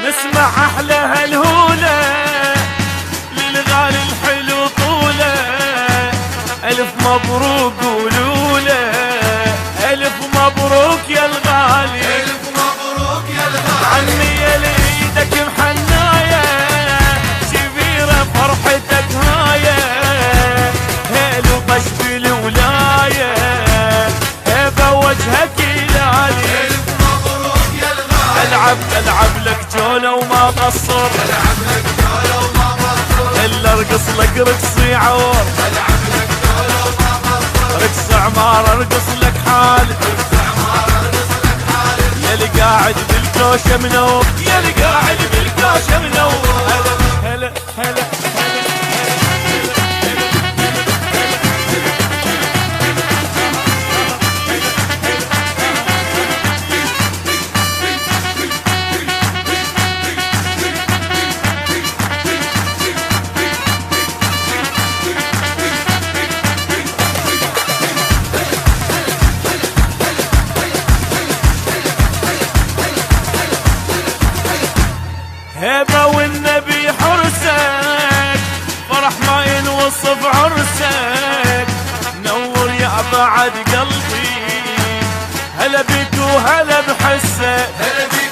نسمع احلى هالهولة للغالي الحلو طولة. الف مبروك قولوله، الف مبروك يا الغالي، الف مبروك يا الغالي. عني يا ليدك محناية شبيرة فرحتك هاية. هيلو طش بالولاية هيبة وجهك يلالي. الف مبروك يا الغالي. العب لك جولة وما قصر، العب لك جولة وما قصر، الا ارقص لك رقصي عور. العب لك جولة وما قصر، رقص عمار ارقص لك حالي، رقص عمار ارقص لك حالي. يا اللي قاعد بالكوشة منور، يا اللي قاعد بالكوشة منور. هلا هلا هيبة والنبي حرسك، فرح ما ينوصف عرسك. نور يا بعد قلبي، هلا بيك وهلا بحسك. هلا بيك